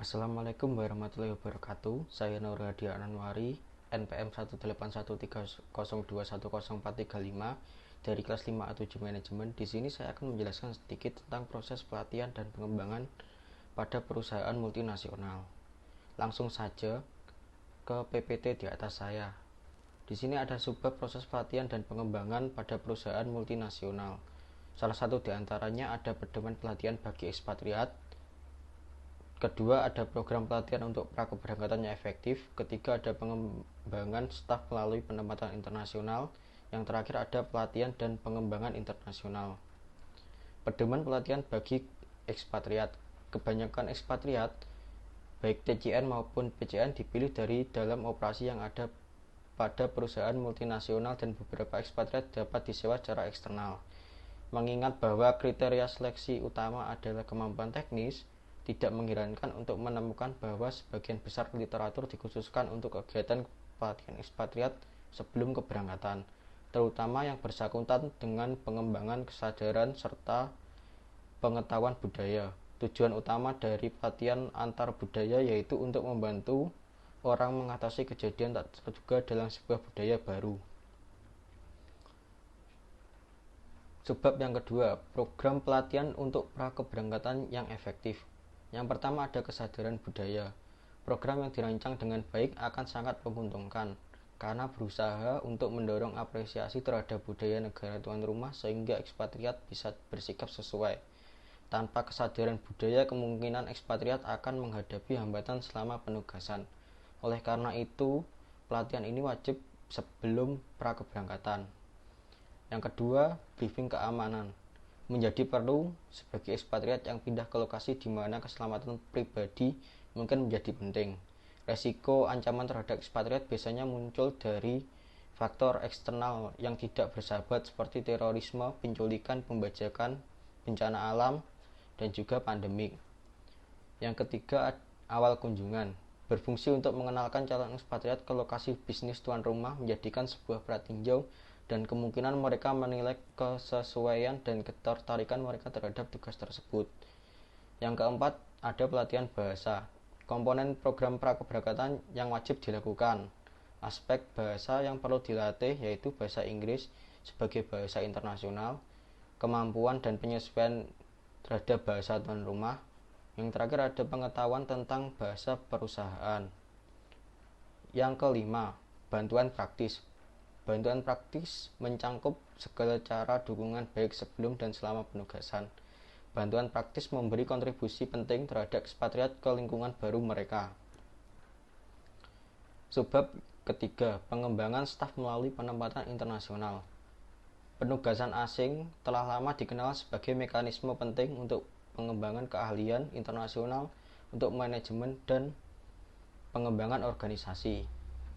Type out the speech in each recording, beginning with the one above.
Assalamualaikum warahmatullahi wabarakatuh. Saya Nur Hadi Anwari, NPM 18130210435 dari kelas 5A7 Manajemen. Di sini saya akan menjelaskan sedikit tentang proses pelatihan dan pengembangan pada perusahaan multinasional. Langsung saja ke PPT di atas saya. Di sini ada subbab proses pelatihan dan pengembangan pada perusahaan multinasional. Salah satu di antaranya ada pedoman pelatihan bagi ekspatriat. Kedua, ada program pelatihan untuk prakeberangkatan yang efektif. Ketiga, ada pengembangan staf melalui penempatan internasional. Yang terakhir, ada pelatihan dan pengembangan internasional. Pedoman pelatihan bagi ekspatriat. Kebanyakan ekspatriat, baik TCN maupun PCN, dipilih dari dalam operasi yang ada pada perusahaan multinasional, dan beberapa ekspatriat dapat disewa secara eksternal. Mengingat bahwa kriteria seleksi utama adalah kemampuan teknis, tidak mengherankan untuk menemukan bahwa sebagian besar literatur dikhususkan untuk kegiatan pelatihan ekspatriat sebelum keberangkatan, terutama yang bersangkutan dengan pengembangan kesadaran serta pengetahuan budaya. Tujuan utama dari pelatihan antar budaya yaitu untuk membantu orang mengatasi kejadian tak terduga dalam sebuah budaya baru. Sebab yang kedua, program pelatihan untuk prakeberangkatan yang efektif. Yang pertama ada kesadaran budaya. Program yang dirancang dengan baik akan sangat menguntungkan karena berusaha untuk mendorong apresiasi terhadap budaya negara tuan rumah sehingga ekspatriat bisa bersikap sesuai. Tanpa kesadaran budaya, kemungkinan ekspatriat akan menghadapi hambatan selama penugasan. Oleh karena itu, pelatihan ini wajib sebelum prakeberangkatan. Yang kedua, briefing keamanan. Menjadi perlu sebagai ekspatriat yang pindah ke lokasi di mana keselamatan pribadi mungkin menjadi penting. Resiko ancaman terhadap ekspatriat biasanya muncul dari faktor eksternal yang tidak bersahabat seperti terorisme, penculikan, pembajakan, bencana alam, dan juga pandemik. Yang ketiga, awal kunjungan. Berfungsi untuk mengenalkan calon ekspatriat ke lokasi bisnis tuan rumah, menjadikan sebuah pratinjau dan kemungkinan mereka menilai kesesuaian dan ketertarikan mereka terhadap tugas tersebut. Yang keempat, ada pelatihan bahasa. Komponen program prakeberangkatan yang wajib dilakukan. Aspek bahasa yang perlu dilatih yaitu bahasa Inggris sebagai bahasa internasional, kemampuan dan penyesuaian terhadap bahasa tuan rumah. Yang terakhir ada pengetahuan tentang bahasa perusahaan. Yang kelima, bantuan praktis. Bantuan praktis mencangkup segala cara dukungan baik sebelum dan selama penugasan. Bantuan praktis memberi kontribusi penting terhadap ekspatriat ke lingkungan baru mereka. Subbab ketiga, pengembangan staf melalui penempatan internasional. Penugasan asing telah lama dikenal sebagai mekanisme penting untuk pengembangan keahlian internasional untuk manajemen dan pengembangan organisasi.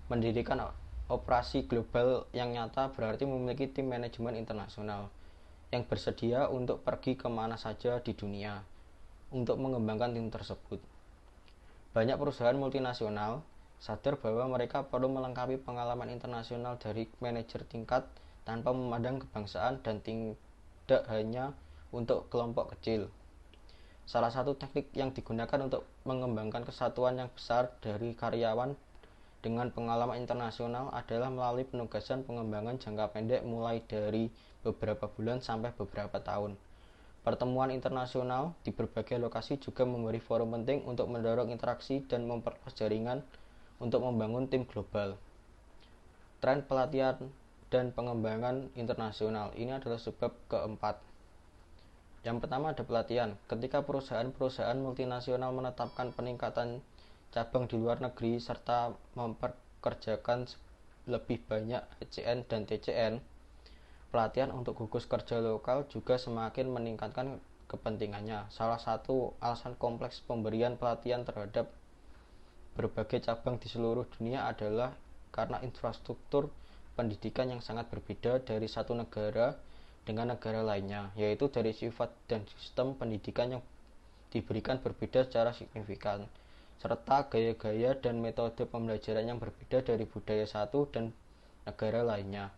Mendirikan operasi global yang nyata berarti memiliki tim manajemen internasional yang bersedia untuk pergi kemana saja di dunia untuk mengembangkan tim tersebut. Banyak perusahaan multinasional sadar bahwa mereka perlu melengkapi pengalaman internasional dari manajer tingkat tanpa memandang kebangsaan dan tidak hanya untuk kelompok kecil. Salah satu teknik yang digunakan untuk mengembangkan kesatuan yang besar dari karyawan dengan pengalaman internasional adalah melalui penugasan pengembangan jangka pendek mulai dari beberapa bulan sampai beberapa tahun. Pertemuan internasional di berbagai lokasi juga memberi forum penting untuk mendorong interaksi dan memperluas jaringan untuk membangun tim global. Tren pelatihan dan pengembangan internasional ini adalah sebab keempat. Yang pertama ada pelatihan. Ketika perusahaan-perusahaan multinasional menetapkan peningkatan cabang di luar negeri serta memperkerjakan lebih banyak ECN dan TCN, pelatihan untuk gugus kerja lokal juga semakin meningkatkan kepentingannya. Salah satu alasan kompleks pemberian pelatihan terhadap berbagai cabang di seluruh dunia adalah karena infrastruktur pendidikan yang sangat berbeda dari satu negara dengan negara lainnya, yaitu dari sifat dan sistem pendidikan yang diberikan berbeda secara signifikan, serta gaya-gaya dan metode pembelajaran yang berbeda dari budaya satu dan negara lainnya.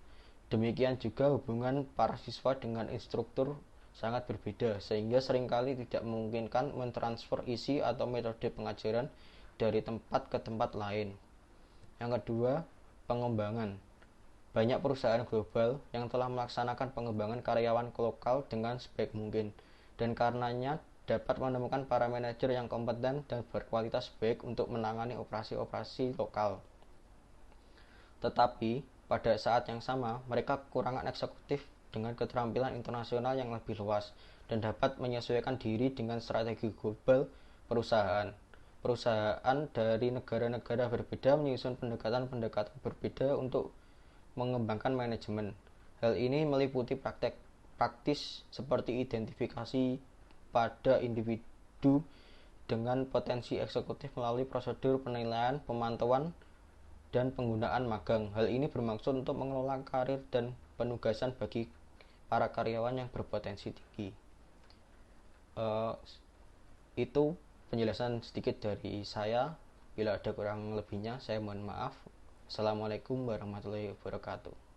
Demikian juga hubungan para siswa dengan instruktur sangat berbeda sehingga seringkali tidak memungkinkan mentransfer isi atau metode pengajaran dari tempat ke tempat lain. Yang kedua, pengembangan. Banyak perusahaan global yang telah melaksanakan pengembangan karyawan lokal dengan sebaik mungkin dan karenanya dapat menemukan para manajer yang kompeten dan berkualitas baik untuk menangani operasi-operasi lokal. Tetapi, pada saat yang sama, mereka kekurangan eksekutif dengan keterampilan internasional yang lebih luas dan dapat menyesuaikan diri dengan strategi global perusahaan. Perusahaan dari negara-negara berbeda menyusun pendekatan-pendekatan berbeda untuk mengembangkan manajemen. Hal ini meliputi praktek praktis seperti identifikasi pada individu dengan potensi eksekutif melalui prosedur penilaian, pemantauan, dan penggunaan magang. Hal ini bermaksud untuk mengelola karir dan penugasan bagi para karyawan yang berpotensi tinggi. Itu penjelasan sedikit dari saya. Bila ada kurang lebihnya, saya mohon maaf. Assalamualaikum warahmatullahi wabarakatuh.